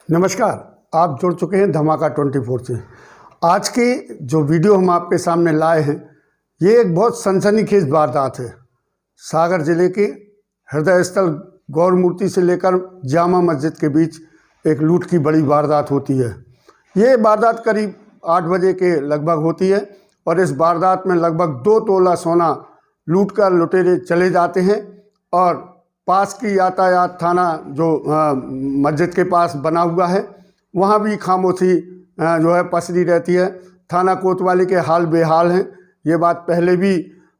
नमस्कार, आप जुड़ चुके हैं धमाका 24 से। आज की जो वीडियो हम आपके सामने लाए हैं, ये एक बहुत सनसनीखेज वारदात है। सागर जिले के हृदय स्थल गौर मूर्ति से लेकर जामा मस्जिद के बीच एक लूट की बड़ी वारदात होती है। ये वारदात करीब 8 बजे के लगभग होती है और इस वारदात में लगभग 2 तोला सोना लूट कर लुटेरे चले जाते हैं और पास की यातायात थाना जो मस्जिद के पास बना हुआ है, वहाँ भी खामोशी जो है पसरी रहती है। थाना कोतवाली के हाल बेहाल हैं। ये बात पहले भी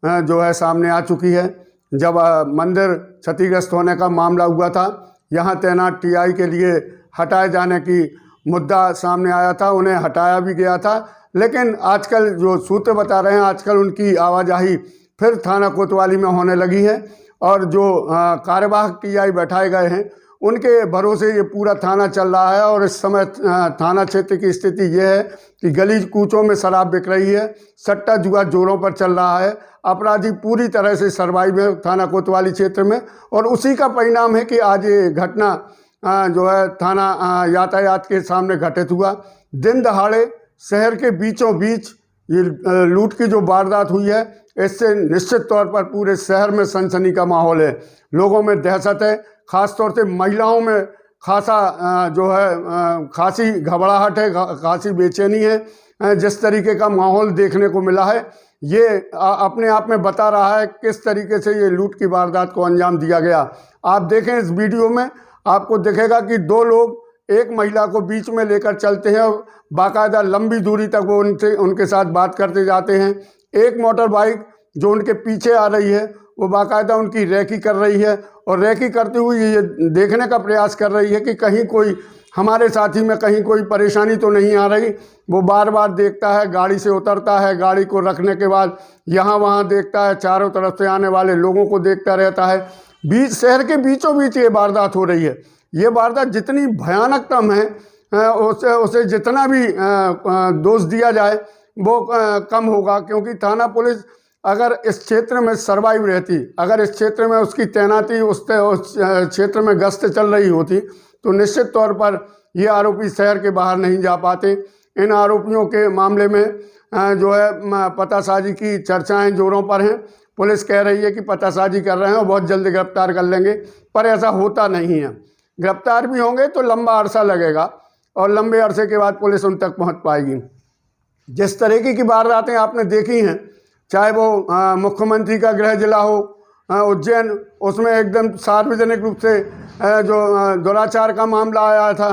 जो है सामने आ चुकी है। जब मंदिर क्षतिग्रस्त होने का मामला हुआ था, यहाँ तैनात टीआई के लिए हटाए जाने की मुद्दा सामने आया था, उन्हें हटाया भी गया था। लेकिन आजकल जो सूत्र बता रहे हैं, आजकल उनकी आवाजाही फिर थाना कोतवाली में होने लगी है और जो कार्यवाहक टीआई बैठाए गए हैं, उनके भरोसे ये पूरा थाना चल रहा है। और इस समय थाना क्षेत्र की स्थिति ये है कि गली कूचों में शराब बिक रही है, सट्टा जुआ जोरों पर चल रहा है, अपराधी पूरी तरह से सर्वाइव है थाना कोतवाली क्षेत्र में। और उसी का परिणाम है कि आज ये घटना जो है थाना यातायात के सामने घटित हुआ। दिन दहाड़े शहर के बीचों बीच ये लूट की जो वारदात हुई है, इससे निश्चित तौर पर पूरे शहर में सनसनी का माहौल है। लोगों में दहशत है, ख़ास तौर से महिलाओं में खासा जो है खासी घबराहट है, खासी बेचैनी है। जिस तरीके का माहौल देखने को मिला है, ये अपने आप में बता रहा है किस तरीके से ये लूट की वारदात को अंजाम दिया गया। आप देखें इस वीडियो में, आपको दिखेगा कि 2 लोग एक महिला को बीच में लेकर चलते हैं और बाकायदा लंबी दूरी तक वो उनके साथ बात करते जाते हैं। एक मोटर बाइक जो उनके पीछे आ रही है, वो बाकायदा उनकी रैकी कर रही है और रैकी करते हुए ये देखने का प्रयास कर रही है कि कहीं कोई हमारे साथी में कहीं कोई परेशानी तो नहीं आ रही। वो बार बार देखता है, गाड़ी से उतरता है, गाड़ी को रखने के बाद यहाँ वहाँ देखता है, चारों तरफ से आने वाले लोगों को देखता रहता है। शहर के बीचों बीच ये वारदात हो रही है। ये वारदात जितनी भयानकतम है, उसे जितना भी दोष दिया जाए वो कम होगा, क्योंकि थाना पुलिस अगर इस क्षेत्र में सर्वाइव रहती, अगर इस क्षेत्र में उसकी तैनाती उस क्षेत्र में गश्त चल रही होती, तो निश्चित तौर पर ये आरोपी शहर के बाहर नहीं जा पाते। इन आरोपियों के मामले में जो है पतासाजी की चर्चाएं जोरों पर हैं। पुलिस कह रही है कि पतासाजी कर रहे हैं और बहुत जल्द गिरफ्तार कर लेंगे, पर ऐसा होता नहीं है। गिरफ्तार भी होंगे तो लंबा अरसा लगेगा और लंबे अरसे के बाद पुलिस उन तक पहुंच पाएगी। जिस तरीके की वारदातें आपने देखी हैं, चाहे वो मुख्यमंत्री का गृह जिला हो उज्जैन, उसमें एकदम सार्वजनिक रूप से जो दुराचार का मामला आया था,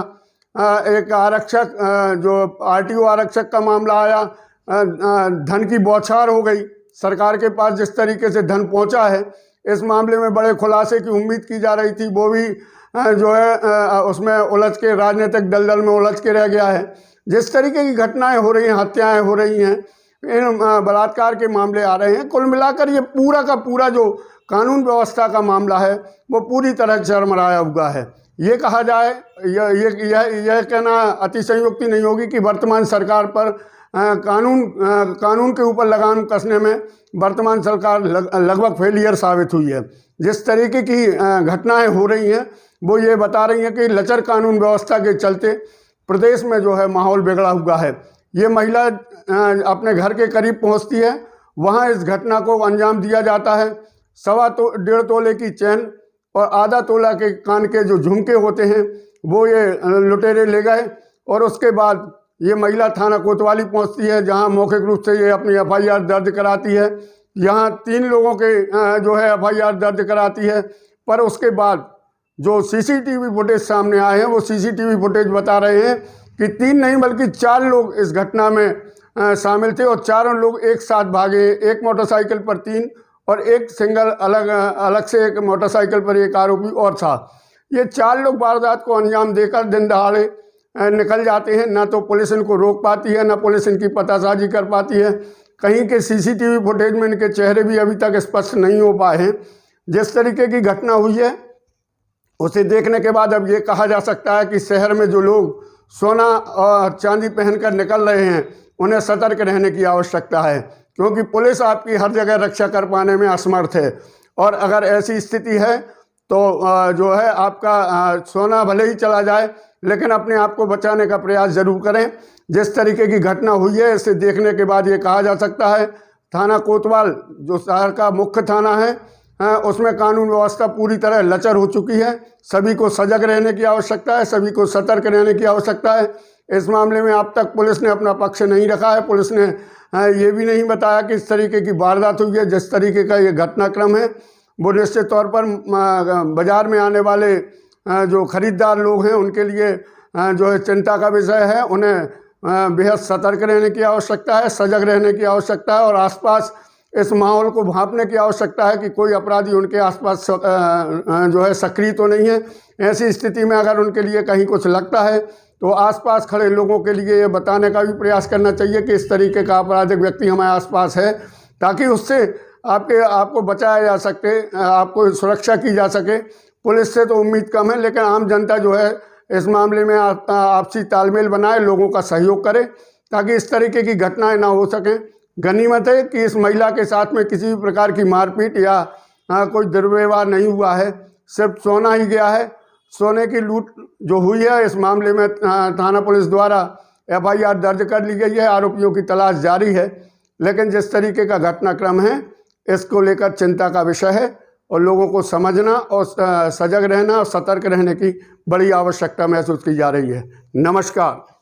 एक आरक्षक जो आरटीओ आरक्षक का मामला आया, धन की बौछार हो गई, सरकार के पास जिस तरीके से धन पहुंचा है, इस मामले में बड़े खुलासे की उम्मीद की जा रही थी, वो भी जो है उसमें उलझ के राजनीतिक दलदल में उलझ के रह गया है। जिस तरीके की घटनाएं हो रही हैं, हत्याएं हो रही हैं, इन बलात्कार के मामले आ रहे हैं, कुल मिलाकर ये पूरा का पूरा जो कानून व्यवस्था का मामला है, वो पूरी तरह चरमराया हुआ है। ये कहा जाए, यह कहना अतिशयोक्ति नहीं होगी कि वर्तमान सरकार पर कानून के ऊपर लगाम कसने में वर्तमान सरकार लगभग फेलियर साबित हुई है। जिस तरीके की घटनाएं हो रही हैं, वो ये बता रही हैं कि लचर कानून व्यवस्था के चलते प्रदेश में जो है माहौल बिगड़ा हुआ है। ये महिला अपने घर के करीब पहुंचती है, वहां इस घटना को अंजाम दिया जाता है। 1.25 तोले की चैन और आधा तोला के कान के जो झुमके होते हैं, वो ये लुटेरे ले गए और उसके बाद ये महिला थाना कोतवाली पहुंचती है, जहां मौखिक रूप से ये अपनी एफआईआर दर्ज कराती है। यहाँ 3 लोगों के जो है एफआईआर दर्ज कराती है, पर उसके बाद जो सीसीटीवी फुटेज सामने आए हैं, वो सीसीटीवी फुटेज बता रहे हैं कि 3 नहीं बल्कि 4 लोग इस घटना में शामिल थे और चारों लोग एक साथ भागे। एक मोटरसाइकिल पर 3 और एक सिंगल अलग से एक मोटरसाइकिल पर एक आरोपी और था। ये 4 लोग वारदात को अंजाम देकर दिन दहाड़े निकल जाते हैं। ना तो पुलिस इनको रोक पाती है, ना पुलिस इनकी पतासाजी कर पाती है। कहीं के सीसीटीवी फुटेज में इनके चेहरे भी अभी तक स्पष्ट नहीं हो पाए हैं। जिस तरीके की घटना हुई है, उसे देखने के बाद अब ये कहा जा सकता है कि शहर में जो लोग सोना और चांदी पहनकर निकल रहे हैं, उन्हें सतर्क रहने की आवश्यकता है, क्योंकि पुलिस आपकी हर जगह रक्षा कर पाने में असमर्थ है। और अगर ऐसी स्थिति है तो जो है आपका सोना भले ही चला जाए, लेकिन अपने आप को बचाने का प्रयास जरूर करें। जिस तरीके की घटना हुई है, इसे देखने के बाद ये कहा जा सकता है थाना कोतवाल जो शहर का मुख्य थाना है, उसमें कानून व्यवस्था पूरी तरह लचर हो चुकी है। सभी को सजग रहने की आवश्यकता है, सभी को सतर्क रहने की आवश्यकता है। इस मामले में अब तक पुलिस ने अपना पक्ष नहीं रखा है। पुलिस ने ये भी नहीं बताया कि इस तरीके की वारदात हुई है। जिस तरीके का ये घटनाक्रम है, वो निश्चित तौर पर बाज़ार में आने वाले जो खरीदार लोग हैं उनके लिए जो है चिंता का विषय है। उन्हें बेहद सतर्क रहने की आवश्यकता है, सजग रहने की आवश्यकता है और आसपास इस माहौल को भांपने की आवश्यकता है कि कोई अपराधी उनके आसपास जो है सक्रिय तो नहीं है। ऐसी स्थिति में अगर उनके लिए कहीं कुछ लगता है तो आसपास खड़े लोगों के लिए ये बताने का भी प्रयास करना चाहिए कि इस तरीके का आपराधिक व्यक्ति हमारे आसपास है, ताकि उससे आपको बचाया जा सके, आपको सुरक्षा की जा सके। पुलिस से तो उम्मीद कम है, लेकिन आम जनता जो है इस मामले में आपसी तालमेल बनाए, लोगों का सहयोग करे ताकि इस तरीके की घटनाएं ना हो सकें। गनीमत है कि इस महिला के साथ में किसी भी प्रकार की मारपीट या कोई दुर्व्यवहार नहीं हुआ है, सिर्फ सोना ही गया है। सोने की लूट जो हुई है, इस मामले में थाना पुलिस द्वारा FIR दर्ज कर ली गई है। आरोपियों की तलाश जारी है, लेकिन जिस तरीके का घटनाक्रम है इसको लेकर चिंता का विषय है और लोगों को समझना और सजग रहना और सतर्क रहने की बड़ी आवश्यकता महसूस की जा रही है। नमस्कार।